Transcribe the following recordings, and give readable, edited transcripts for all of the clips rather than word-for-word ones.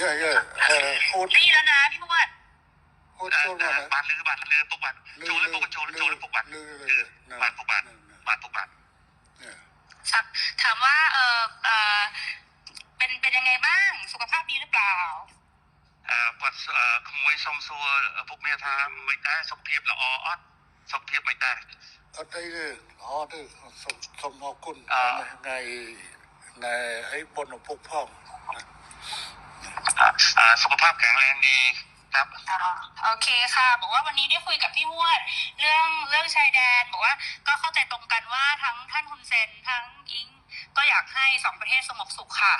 พูดได้ยินแล้วนะพี่มวดพูดมาบ้านลือปุกบ้านโจเลยปุกโจเลยปุกบ้านบ้านปุกบ้านถามว่าเป็นยังไงบ้างสุขภาพดีหรือเปล่าគាត់ក្មួយសុំសួរពុកមាថាមិនដែរសុខភាពល្អអត់សុខភាពមិនដែរអត់អីទេល្អទេសូមអរគុណថ្ងៃអីបុណ្យពុកផងสุขภาพแข็งแรงดีครับโอเคค่ะบอกว่าวันนี้ได้คุยกับพี่มวดเรื่องชายแดนบอกว่าก็เข้าใจตรงกันว่าทั้งท่านฮุนเซนทั้งอิงก็อยากให้สองประเทศสงบสุขค่ะ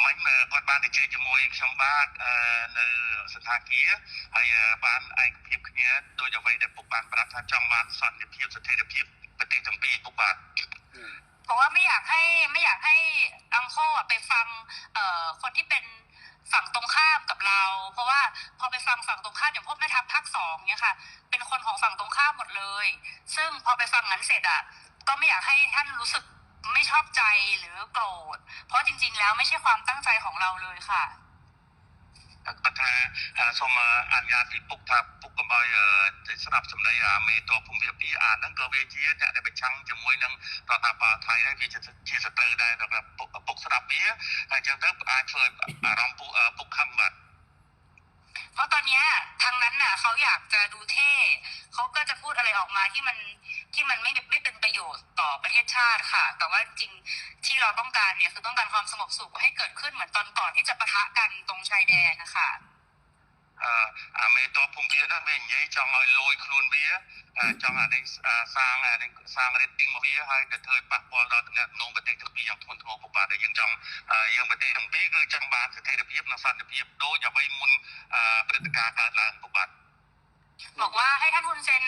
មិនគាត់បានទៅជែកជាមួយខ្ញុំបាទនៅសន្តាគារហើយបានឯកភាពគ្នាដោយអ្វីដែលពុកបានប្រាប់ថាចង់បានសន្តិភាពស្ថិរភាពប្រទេសទាំងពីរពុកបាទบอกว่าไม่อยากให้อังโคไปฟังคนที่เป็นฝั่งตรงข้ามกับเราเพราะว่าพอไปฟังฝั่งตรงข้ามอย่างพวกแม่ทัพภาค2เนี่ยค่ะเป็นคนของฝั่งตรงข้ามหมดเลยซึ่งพอไปฟังนั้นเสร็จก็ไม่อยากให้ท่านรู้สึกไม่ชอบใจหรือโกรธเพราะจริงๆแล้วไม่ใช่ความตั้งใจของเราเลยค่ะគាត់ថាសូមអនុញ្ញាតពីពុកថាពុកកុំឲ្យស្ដាប់សម្ដីមេតបភូមិភាគ2ហ្នឹងក៏វាជាអ្នកដែលប្រឆាំងជាមួយនឹងរដ្ឋាភិបាលថៃដែរវាជាសត្រូវដែរដល់ពុកស្ដាប់វាហើយចឹងទៅអាចធ្វើអារម្មណ៍ពុកខឹងបាទเพราะตอนนี้ทางนั้นน่ะเขาอยากจะดูเท่เขาก็จะพูดอะไรออกมาที่มันไม่เป็นประโยชน์ต่อประเทศชาติค่ะแต่ว่าจริงที่เราต้องการเนี่ยคือต้องการความสงบสุขให้เกิดขึ้นเหมือนตอนก่อนที่จะปะทะกันตรงชายแดนนะคะមេតបភូមិភាគហ្នឹងវានិយាយចង់ឲ្យលួយខ្លួនវាចង់អានេះសាង rating មកវាហើយទៅធ្វើឲ្យប៉ះពាល់ដល់ទំនាក់ទំនងប្រទេសទាំងពីរយ៉ាងធ្ងន់ធ្ងរពុកបាទដែលយើងប្រទេសទាំងពីរគឺចង់បានស្ថិរភាពនិងសន្តិភាពដូចអ្វីមុនព្រឹត្តិការណ៍កើតឡើងពុកបាទบอกว่าให้ท่านฮุนเซน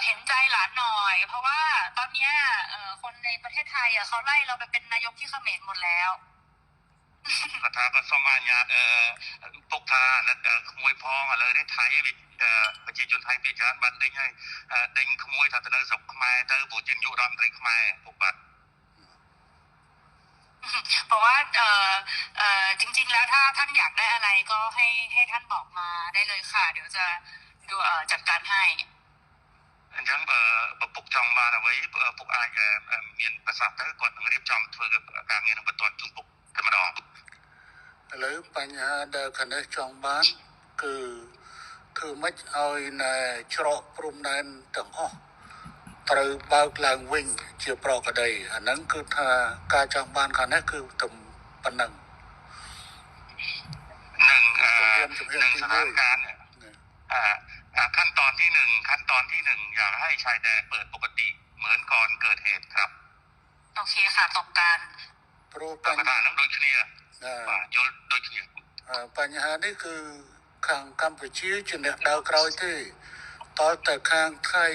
เห็นใจหลานหน่อยเพราะว่าตอนนี้คนในประเทศไทยเขาไล่เราไปเป็นนายกที่เขมรหมดแล้วគាត់ថាក៏សូមអនុញ្ញាតពុកថាអាណិតក្មួយផងឥឡូវនេះថៃប្រជាជនថៃពីច្រើនបានដេញហើយដេញក្មួយថាទៅនៅស្រុកខ្មែរទៅព្រោះជានាយករដ្ឋមន្ត្រីខ្មែរពុកបាទบอกว่าจริงๆแล้วถ้าท่านอยากได้อะไรก็ให้ท่านบอกมาได้เลยค่ะเดี๋ยวจะดูจัดการให้អញ្ចឹងបើពុកចង់បានអ្វីពុកអាចមានប្រសាសន៍ទៅគាត់នឹងរៀបចំធ្វើការងារនឹងបន្តជូនពុកតែម្ដងឥឡូវបញ្ហាដែលគណៈចង់បានគឺធ្វើម៉េចឲ្យនៅច្រកព្រំដែនទាំងអស់ត្រូវបើកឡើងវិញជាប្រក្រតីអាហ្នឹងគឺថាការចង់បានខាងនេះគឺទំប៉ុណ្ណឹងនឹងสถานการณ์ขั้นตอนที่1อยากให้ชายแดนเปิดปกติเหมือนก่อนเกิดเหตุครับโอเคค่ะตรงกันព្រោះបញ្ហាហ្នឹងដូចគ្នាបាទយល់ដូចគ្នាបញ្ហានេះគឺខាងកម្ពុជាជាអ្នកដើរក្រោយទេតើតែខាងថៃ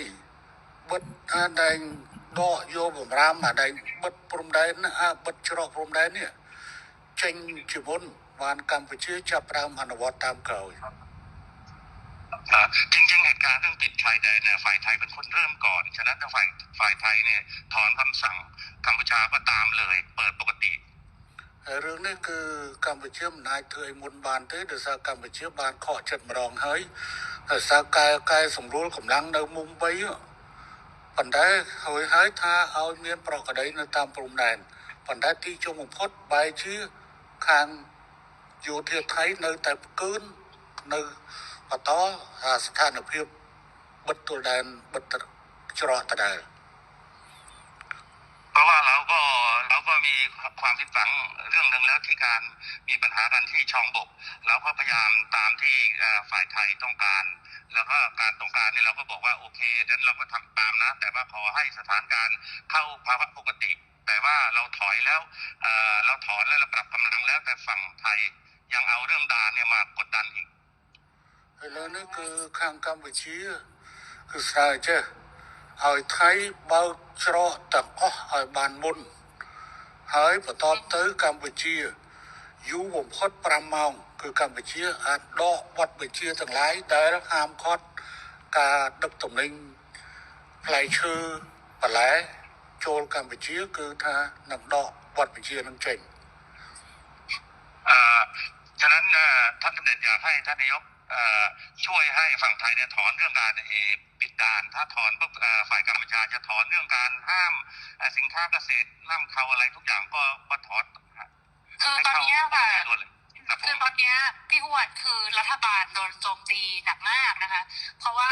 បិទដែងដកយកបំរាមដែងបិទព្រំដែនបិទច្រកព្រំដែននេះចេញជាមុនបានកម្ពុជាចាប់ផ្ដើមអនុវត្តតាមក្រោយจริงๆเหตุการณ์เรื่องปิดชายแดนฝ่ายไทยเป็นคนเริ่มก่อนฉะนั้นถ้าฝ่ายไทยเนี่ยถอนคำสั่งกัมพูชาก็ตามเลยเปิดปกติរឿងនេះគឺកម្ពុជាមិនអាចធ្វើឲ្យមុនបានទេដោយសារកម្ពុជាបានខកចិត្តម្ដងហើយដោយសារកែសម្រួលកម្លាំងនៅមុំ3ប៉ុន្តែហើយថាឲ្យមានប្រក្រតីនៅតាមព្រំដែនប៉ុន្តែទីជុំបំផុតបែរជាខាងយោធាថៃនៅតែផ្កើននៅបន្តស្ថានភាពបិទទល់ដែនបិទច្រកដដែលเพราะว่าเราก็มีความผิดหวังเรื่องนึงแล้วที่การมีปัญหากันที่ช่องบกเราก็พยายามตามที่ฝ่ายไทยต้องการแล้วก็การต้องการนี่เราก็บอกว่าโอเคนั้นเราก็ทำตามนะแต่ว่าขอให้สถานการณ์เข้าภาวะปกติแต่ว่าเราถอยแล้วเราถอนแล้วเราปรับกำลังแล้วแต่ฝั่งไทยยังเอาเรื่องด่านเนี่ยมากดดันอีกឥឡូវនេះគឺខាងកម្ពុជាគឺស្រាវចេះឲ្យថៃបើកច្រកទាំងអស់ឲ្យបានមុនហើយបន្តទៅកម្ពុជាយូរបំផុត5ម៉ោងគឺកម្ពុជាអាចដកវត្តបញ្ជាទាំងឡាយដែលហាមឃាត់ការដឹកទំនិញផ្លែឈើបន្លែចូលកម្ពុជាគឺថានឹងដកវត្តបញ្ជានឹងចេញ ท่านสมเด็จอยากให้ท่านนายกช่วยให้ฝั่งไทยเนี่ยถอนเรื่องการปิดด่านถ้าถอนปุ๊บฝ่ายกัมพูชาจะถอนเรื่องการห้ามสินค้าเกษตรนำเข้าอะไรทุกอย่างก็ถอน คือตอนนี้ค่ะ ครับผ คือ ม ตอนนี้พี่อ้วนคือรัฐบาลโดนโจมตีหนักมากนะคะ เพราะว่า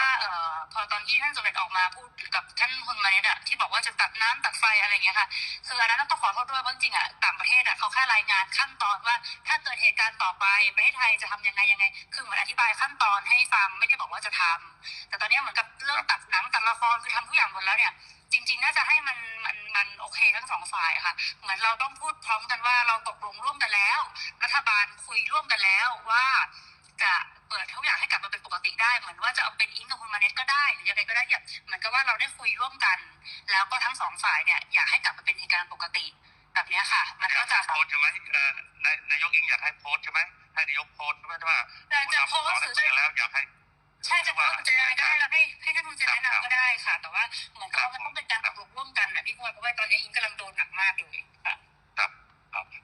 พอตอนที่ท่านสมเด็จออกมาพูดกับท่านฮุนมาเนตอะที่บอกว่าจะตัดน้ำตัดไฟอะไรอย่างเงี้ยค่ะคืออันนั้นต้องขอโทษด้วยเพราะจริงๆอะต่างประเทศอะเขาแค่รายงานขั้นตอนว่าถ้าเกิดเหตุการณ์ต่อไปประเทศไทยจะทำยังไงคือเหมือนอธิบายขั้นตอนให้ฟังไม่ได้บอกว่าจะทำแต่ตอนนี้เหมือนกับเรื่องตัดหนังตัดละครคือทำทุกอย่างหมดแล้วเนี่ยจริงๆน่าจะให้มันโอเคทั้งสองฝ่ายค่ะเหมือนเราต้องพูดพร้อมกันว่าเราตกลงร่วมกันแล้วรัฐบาลคุยร่วมกันแล้วว่าจะเปิดทุกอย่างให้กลับมาเป็นปกติได้เหมือนว่าจะเอาเป็นอิงกับคุณมาเน็ตก็ได้หรือยังไงก็ได้เนี่ยเหมือนกับว่าเราได้คุยร่วมกัน แล้วก็ทั้งสองฝ่ายเนี่ยอยากให้กลับมาเป็นเหตุการณ์ปกติแบบนี้ค่ะ มันก็จะ โพสใช่ไหมนายกอิงอยากให้โพสใช่ไหมให้นายกโพสว่าจะโพสหรือจะแล้วอยากให้ใช่จะโพสจะยังไงก็ได้แล้วให้ท่านคุณจะแนะนำก็ได้ค่ะ แต่ว่าเหมือนกับว่ามันต้องเป็นการตกลงร่วมกันนะพี่พลเพราะว่าตอนนี้อิงกำลังโดนหนักมากเลยค่ะ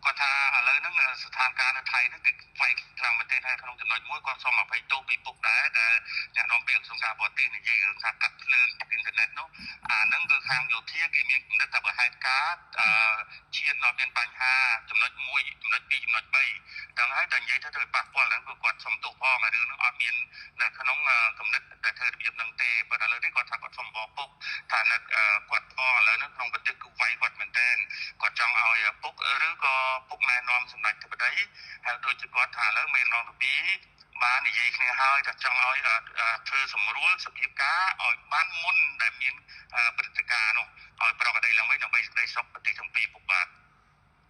ก็ถ้าอะไรนั่นสถานการณ์ไทยนั่นคือไฟทางประเทศไทยขนมจำนวนมวยก็ส่งมาไปโจปีปุกได้แต่เนี่ยน้องเปียกสงการบอตี้เนี่ยยืนสักกัดเรื่องอินเทอร์เน็ตเนาะนั่นคือทางอยู่ที่กิมีนักแต่บริหารการเชียนเราเป็นปัญหาจำนวนมวยจำนวนปีจำนวนใบดังนั้นแต่ยัยถ้าเธอปากว่าแล้วก็กดสมตุพ่อมาหรือน้องอาเมียนในขนมกำนัดแต่เธอเบียบนังเตะประเด็นเลยที่กดทักกดสมบอกปุ๊บฐานะกดพ่อแล้วนั่นน้องบันทึกไว้กดเหมือนเดิมกดจังเอาปุ๊บหรือก็ปุ๊บนายนอมสำนักที่ประเดี๋ยวโดยจะกดฐานแล้วไม่นอนตัวปีบ้านใหญ่เนี่ยให้จะจังเอาเธอสมรู้สปีก้าเอาบ้านมุ่นแต่มีปฏิการเนาะเอาประกอบใดลงไว้ในใบใบซอกปฏิทั้งปีปุกบาท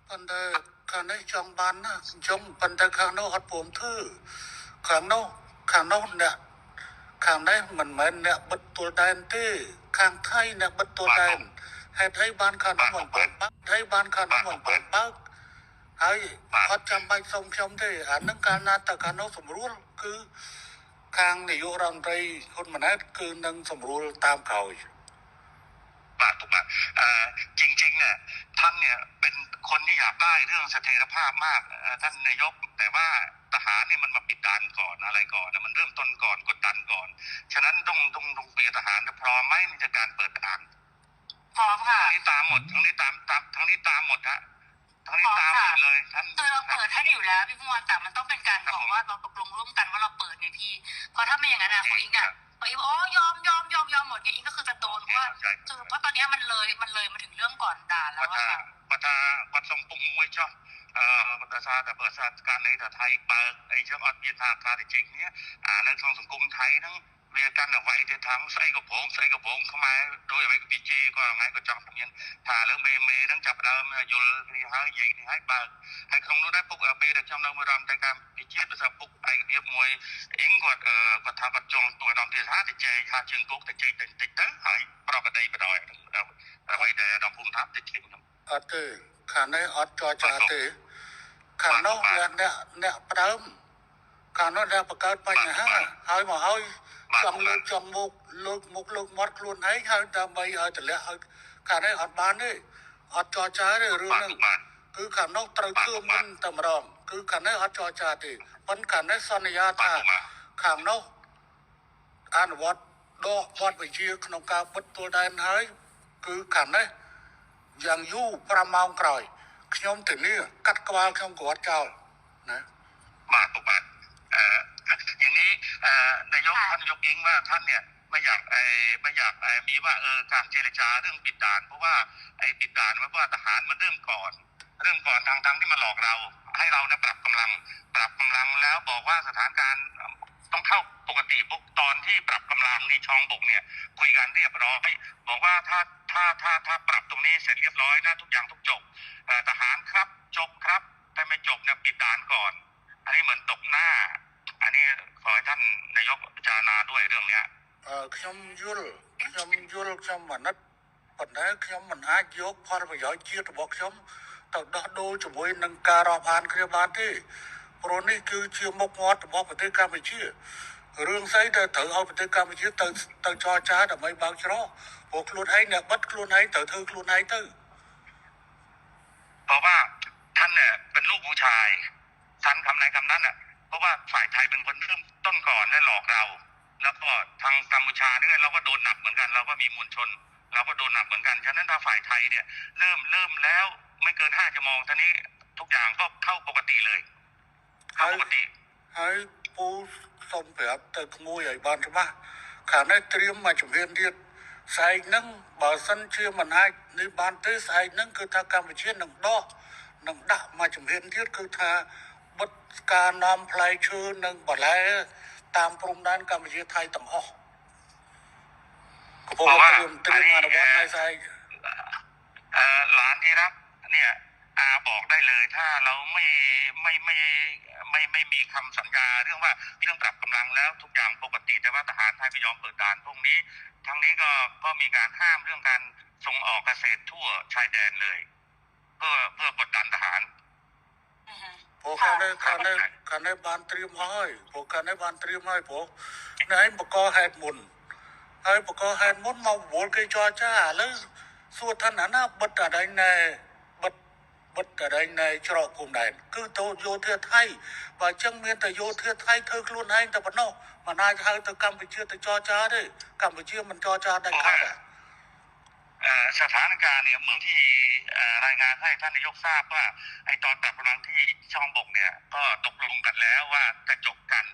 ปันได้ข้างในจองบานนะจงปันได้ข้างโน้หัดผมทื่อข้างโน้เนี่ยข้างในมันเหมือนเนี่ยบัดตัวแดนที่ข้างไทยเนี่ยบัดตัวแดนให้บ้านข้างโน้มันเปิดปักให้บ้านข้างโน้มันเปิดปักให้พัดจำไปทรงชมที่อันนั้นการนาตการโน้สมรู้คือข้างนายกรัฐมนตรีคนมันนั้นคือนั่งสมรู้ตามเขาบาทถูกไหมจริงๆเนี่ยท่านเนี่ยเป็นคนที่อยากได้เรื่องเสถียรภาพมากท่านนายกแต่ว่าทหารเนี่ยมันมาปิดด่านก่อนอะไรก่อนมันเริ่มต้นก่อนกดดันก่อนฉะนั้นต้องเปลี่ยนทหารพร้อมไหมในการเปิดด่านพร้อมค่ะทั้งนี้ตามหมดทั้งนี้ตามทั้งนี้ตามหมดฮะทั้งนี้ตามหมดเลยท่านคือเราเปิดให้อยู่แล้วพี่พวนแต่มันต้องเป็นการบอกว่าเราตกลงร่วมกันว่าเราเปิดไงพี่เพราะถ้าไม่อย่างนั้นของอิงอ๋อยอมหมดไงอิงก็คือจะโดนว่าคือเพราะตอนนี้มันเลยมาถึงเรื่องก่อนด่าแล้วว่าปัตส่งปุ่มมวยจ้ะภาษาแต่ภาษาการในไทยเปิดไอ้เจ้าอัดยืนทางการจริงเนี้ยในทางสังคมไทยทั้งเรียกันเอาไว้ในทางใส่กระโปรงเข้ามาโดยไว้กับพีเจก็ไงก็จับตรงนี้ถ้าแล้วเมย์ทั้งจับเราอยู่ที่ให้ยิงให้เปิดให้คงรู้ได้ปุ๊บเบย์จำเราเมื่อรำแต่การพีเจภาษาปุ๊บไอ้เรียบมวยอิงกดทางกดจงตัวดำที่ท่าที่เจหาจึงปุ๊บแต่เจติดเต๋อหายปรากฏได้ไปได้เราไว้แต่ดำพุ่มทับติดทิ้งอัดเตอข้างในอัดจอจ่าเตอข้างนอกเนี่ยเติมข้างนอกเนี่ยประกาศไปนะฮะให้มาให้จังมุกลูกมดล้วนให้ทำไปแต่ละข้างในอัดบานนี่อัดจอจ่าเนี่ยเรื่องนึงคือข้างนอกตรึกคือมันตำรองคือข้างในอัดจอจ่าตีมันข้างในสัญญาท่าข้างนอกอ่านวัดวัดไปเชียขนมกาบัดตัวแดนให้คือข้างในยังยู่ประมาณกลอยขยมถึงนี่กัดกวาลขยมกวาดเจ้านะมาถูกไหมอย่างนี้นายกท่านยกอิงว่าท่านเนี่ยไม่อยากมีว่าการเจรจาเรื่องปิดด่านเพราะว่าไอ้ปิดด่านเพราะว่าทหารมันเริ่มก่อนทางที่มาหลอกเราให้เราเนี่ยปรับกำลังแล้วบอกว่าสถานการณ์ต้องเข้าปกติปุ๊บตอนที่ปรับกำลังนี่ช่องบกเนี่ยคุยกันเรียบร้อยบอกว่าถ้าปรับตรงนี้เสร็จเรียบร้อยนะทุกอย่างจบทหารครับจบครับแต่ไม่จบเนี่ยปิดด่านก่อนอันนี้เหมือนตกหน้าอันนี้ขอให้ท่านนายกพิจารณาด้วยเรื่องเนี้ยขยมยุลขยมมันนัดปัญหาขยมมันอาจยกพอประโยชน์เชียร์บอกขยมต้องดูจมูกนังการอบานเคลียบานที่โปรนี่คือเชื่อมกงอดบอกประเทศกัมพูชีเรื่องไซด์เถอเอาประเทศกัมพูชีตั้งจอจ้าแต่ไม่บางชะพวกลุนให้เนี่ยบัดลุนให้เถอลุนให้เถอเพราะว่าท่านเนี่ยเป็นลูกผู้ชายท่านคำไหนคำนั้นอ่ะ ทางกัมพูชาเนี่ยเราก็โดนหนักเหมือนกันเราก็มีมวลชนเราก็โดนหนักเหมือนกันฉะนั้นถ้าฝ่ายไทยเนี่ยเริ่มแล้วไม่เกิน5 ชั่วโมงท่านี้ทุกอย่างก็เข้าปกติเลยเข้าปกติហើយពូសុំប្រាប់ទៅក្មួយឲ្យបានច្បាស់ខាងនេះត្រៀមមកជំហានទៀតស្អែកហ្នឹងបើសិនជាមិនអាចនេះបានទេស្អែកហ្នឹងគឺថាកម្ពុជានឹងដាក់មកជំហានទៀតគឺថាបិទការនាំផ្លែឈើនិងបន្លែតាមព្រំដែនកម្ពុជាថៃទាំងអស់កំពុងត្រៀមអនុវត្តនៅស្អែកหลานที่รักเนี่ยอาบอกได้เลยถ้าเราไม่มีคำสัญญาเรื่องว่าเรื่องปรับกำลังแล้วทุกอย่างปกติแต่ว่าทหารไทยไม่ยอมเปิดด่านพวกนี้ทั้งนี้ก็มีการห้ามเรื่องการส่งออกเกษตรทั่วชายแดนเลยเพื่อกดดันทหารព្រោះខាងនេះបានត្រៀមហើយព្រោះខាងនេះបានត្រៀមហើយព្រោះនេះឯងបកហេតុមុនហើយបកហេតុមុនមកវល់គេចរចាឥឡូវសួរថាណាបិទអីណែបិទអីណែច្រកគុំដែនគឺទៅយោធាថៃបើអញ្ចឹងមានតែយោធាថៃធ្វើខ្លួនឯងតែប៉ុណ្ណោះមិនអាចហៅទៅកម្ពុជាទៅចរចាទេកម្ពុជាមិនចរចាដាច់ខាតสถานการณ์เนี่ยเหมือนที่รายงานให้ท่านนายกทราบว่าไอ้ตอนปรับกำลังที่ช่องบกเนี่ยก็ตกลงกันแล้วว่าจะจบกัน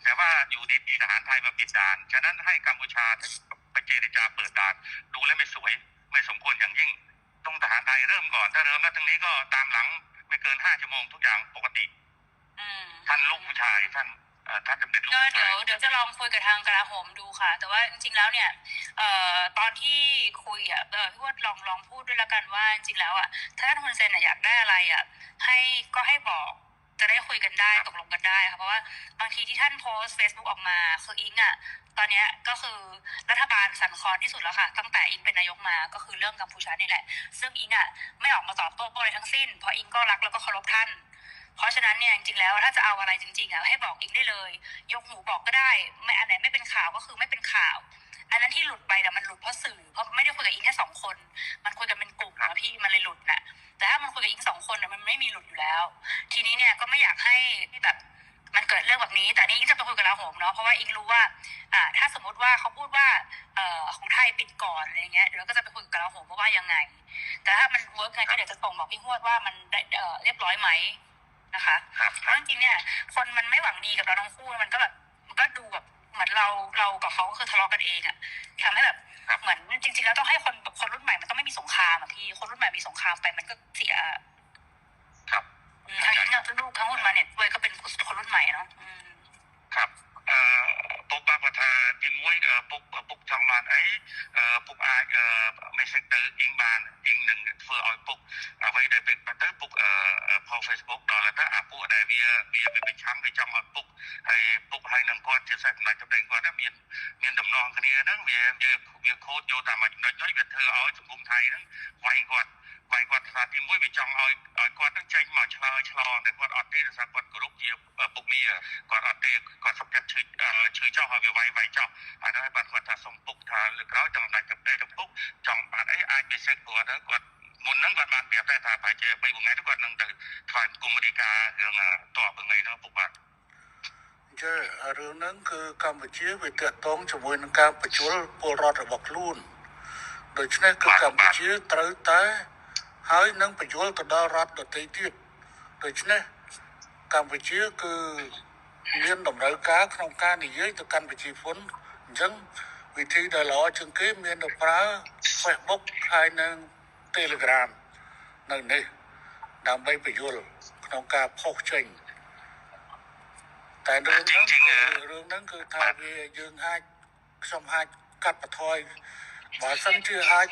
แต่ว่าอยู่ดีๆทหารไทยมาปิดด่านฉะนั้นให้กัมพูชาไปเจรจาเปิดด่านดูแล้วไม่สวยไม่สมควรอย่างยิ่งต้องทหารไทยเริ่มก่อนถ้าเริ่มแล้วตรงนี้ก็ตามหลังไม่เกิน5 ชั่วโมงทุกอย่างปกติท่านลูกผู้ชายท่านจะเป็นลูกเดี๋ยวจะลองคุยกับทางกลาโหมดูค่ะแต่ว่าจริงๆแล้วเนี่ยตอนที่คุยพี่ว่าลองพูดด้วยละกันว่าจริงๆแล้วถ้าท่านฮุนเซนอยากได้อะไรให้บอกจะได้คุยกันได้ตกลงกันได้ค่ะเพราะว่าบางทีที่ท่านโพสต์ Facebook ออกมาคืออิงตอนนี้ก็คือรัฐบาลสั่นคลอนที่สุดแล้วค่ะตั้งแต่อิงเป็นนายกมาก็คือเรื่องกัมพูชานี่แหละซึ่งอิงไม่ออกมาตอบโต้อะไรทั้งสิ้นเพราะอิงก็รักแล้วก็เคารพท่านเพราะฉะนั้นเนี่ยจริงๆแล้วถ้าจะเอาอะไรจริงๆให้บอกอิงได้เลยยกหูบอกก็ได้ไม่อันไหนไม่เป็นข่าวก็คือไม่เป็นข่าวอันนั้นที่หลุดไปมันหลุดเพราะสื่อเพราะไม่ได้คุยกับอิงแค่2 คนมันคุยกันเป็นกลุ่มนะพี่มันเลยหลุดนะแต่ถ้ามันคุยกับอิง2 คนมันไม่มีหลุดอยู่แล้วทีนี้เนี่ยก็ไม่อยากให้แบบมันเกิดเรื่องแบบนี้แต่นี่อิงจะไปคุยกับลาโหมเนาะเพราะว่าอิงรู้ว่าถ้าสมมติว่าเขาพูดว่าของไทยปิดก่อนอะไรเงี้ยเดี๋ยวก็จะไปคุยกับลาโหมว่ายังไงแต่ถ้ามันเวิร์กไงก็เดี๋ยวจะส่งบอกพี่ฮวดว่ามันเรียบร้อยไหมนะคะเพราะจริงๆเนี่ยคนมันไม่หวังดีกับเราทั้งคู่มันก็ดูแบบเหมือนเรากับเขาก็คือทะเลาะกันเองทำให้แบบเหมือนจริงๆแล้วต้องให้คนรุ่นใหม่มันต้องไม่มีสงครามพี่คนรุ่นใหม่มีสงครามไปมันก็เสียครับทั้งนี้เนี่ยลูกทั้งหมดมาเนี่ยด้วยก็เป็นคนรุ่นใหม่เนาะครับពុកគាត់ថាទីមួយពុកចង់បានអីពុកអាចមេសេចទៅអ៊ីងបានអ៊ីងនឹងធ្វើឲ្យពុកអ្វីដែលពេលទៅពុកផុស Facebook ដល់ទៅអាពួកដែលវាប្រឆាំងវាចង់ឲ្យពុកហើយនឹងគាត់ជាសាច់ចំណុចចម្ដែងគាត់មានដំណងគ្នាហ្នឹងវាខូចយកតាមចំណុចវាធ្វើឲ្យសង្គមថៃហ្នឹងវាយគាត់ថាទីមួយវាចង់ឲ្យគាត់នឹងចេញមកឆ្លើយឆ្លងតែគាត់អត់ទេដោយសារគាត់គោរពជាពុកមាគាត់អត់ទេគាត់សុខចិត្តឈឺចោះឲ្យវាវាយចោះហើយដល់គាត់ថាសុំពុកថាលើក្រោយចង់ដាច់ទៅទេពុកចង់បានអីអាចមានសិទ្ធិគាត់មុនហ្នឹងគាត់បានប្រាប់តែថាប្រហែលជា3 ថ្ងៃទៅគាត់នឹងទៅថ្លែងគុំរីការឿងតបថ្ងៃហ្នឹងពុកបាទចារឿងហ្នឹងគឺកម្ពុជាវាតាក់ទងជាមួយនឹងការបញ្ជូលពលរដ្ឋរបស់ខ្លួនដូច្នេះគឺកម្ពុជាត្រូវតែហើយនឹងបញ្យល់ទៅដល់រដ្ឋដទៃទៀតដូច្នេះកម្ពុជាគឺមានតម្រូវការក្នុងការនិយាយទៅកាន់ប្រជាជនអញ្ចឹងវិធីដែលល្អជាងគេមានទៅប្រើ Facebook ហើយនឹង Telegram នៅនេះដើម្បីបញ្យល់ក្នុងការផុសចេញតែរឿងហ្នឹងគឺថាវាយើងខ្ញុំអាចកាត់បន្ថយបើសិនជាអាច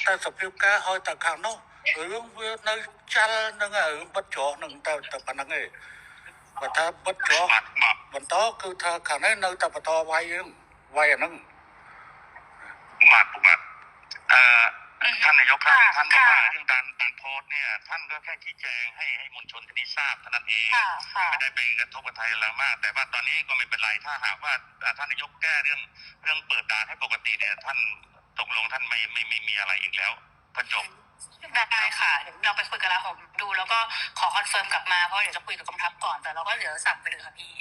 តែសភាពការឲ្យតែខាងនោះរឿងវានៅចាល់នឹងរឿងបិទច្រកនឹងតែប៉ុណ្្នឹងឯងបើថាបិទច្រកបន្តគឺថាខាងនេះនៅតែបន្តវាយអាហ្នឹងបាទท่านนายกท่านบอกว่าเรื่องการโพสต์เนี่ยท่านก็แค่ชี้แจงให้มวลชนที่นี่ทราบเท่านั้นเองไม่ได้ไปกระทบกับไทยอะไรมากแต่ว่าตอนนี้ก็ไม่เป็นไรถ้าหากว่าท่านนายกแก้เรื่องเปิดด่านให้ปกติเนี่ยท่านตกลงท่านไม่มีอะไรอีกแล้วก็จบได้ค่ะเดี๋ยวเราไปคุยกับลาโหมดูแล้วก็ขอคอนเฟิร์มกลับมาเพราะเดี๋ยวจะคุยกับกองทัพก่อนแต่เราก็เดี๋ยวสั่งไปเลยค่ะพี่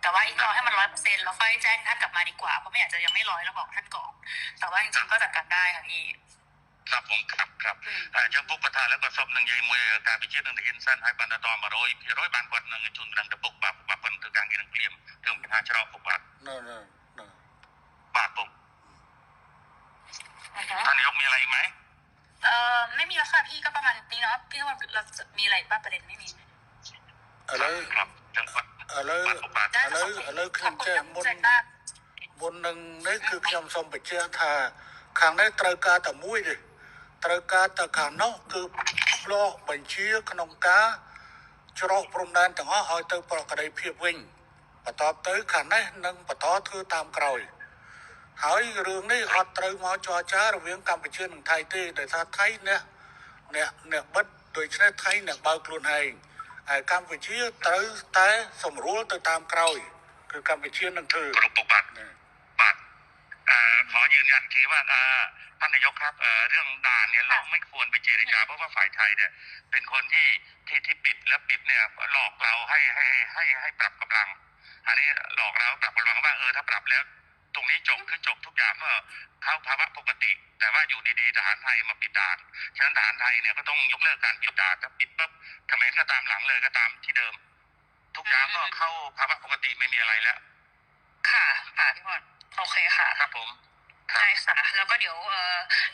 แต่ว่าอีกรอให้มัน100%แล้วค่อยแจ้งท่านกลับมาดีกว่าเพราะไม่อยากจะยังไม่100แล้วบอกท่านก่อนแต่ว่าจริงๆก็จัดการได้ค่ะพี่ครับผมครับចឹងពុកបថាឥឡូវក៏សុំនឹងនិយាយមួយការវិជានឹងទៅហ៊ានសិនហើយបានដល់100%បានគាត់នឹងជូនដំណឹងទៅពុកបាទប៉ុន្តែការងារនឹងព្រាមរឿងបញ្ហាច្រកពុកបាទបាទពុកท่านนายกมีอะไรไหมไม่มีแล้วค่ะพี่ก็ประมาณนี้เนาะพี่ว่าเราจะมีอะไรบ้างประเด็นไม่มีอะไรครับจังหวัดอะไรខ្ញុំចេះមុននឹងនេះគឺខ្ញុំសូមបញ្ជាក់ថាខាងនេះត្រូវការតែមួយទេត្រូវការតែខាងនោះគឺផ្លោះបញ្ជាក្នុងការច្រកព្រំដែនទាំងអស់ឲ្យទៅប្រកបភាពវិញបន្តទៅខាងនេះនឹងបន្តធ្វើតាមក្រោយហើយរឿងនេះអត់ត្រូវមកចរចារវាងកម្ពុជានិងថៃទេដោយថាថៃអ្នកបិទដូច្នេះថៃអ្នកបើកខ្លួនឯងហើយកម្ពុជាត្រូវតែសម្រួលទៅតាមក្រោយគឺកម្ពុជានឹងធ្វើគ្រប់ពុកបាទขอยืนยันทีว่าท่านนายกครับเรื่องด่านเนี่ยเราไม่ควรไปเจรจาเพราะว่าฝ่ายไทยเนี่ยเป็นคนที่ปิดแล้วปิดเนี่ยหลอกเราให้ปรับกำลังอันนี้หลอกเราปรับกำลังว่าถ้าปรับแล้วตรงนี้จบคือจบทุกอย่างเมื่อเข้าภาวะปกติแต่ว่าอยู่ดีๆทหารไทยมาปิดด่านฉะนั้นทหารไทยเนี่ยก็ต้องยกเลิกการปิดด่านถ้าปิดปุ๊บเขมรก็ตามหลังเลยก็ตามที่เดิมทุกอย่างก็เข้าภาวะปกติไม่มีอะไรแล้วค่ะพี่พรโอเคค่ะครับผมใช่ค่ะแล้วก็เดี๋ยว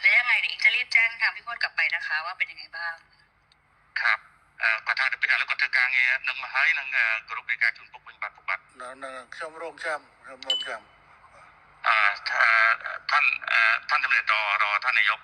แล้วยังไงเดี๋ยวอีกจะรีบแจ้งทางพี่พรกลับไปนะคะว่าเป็นยังไงบ้างครับก็ถ้าเป็นอะไรก็ធ្វើការងារនឹងមកហើយនឹងគ្រប់វិការជូនពុកវិញបាទពុកបាទខ្ញុំរងចាំท่านท่านตำแหน่งรอท่านนายก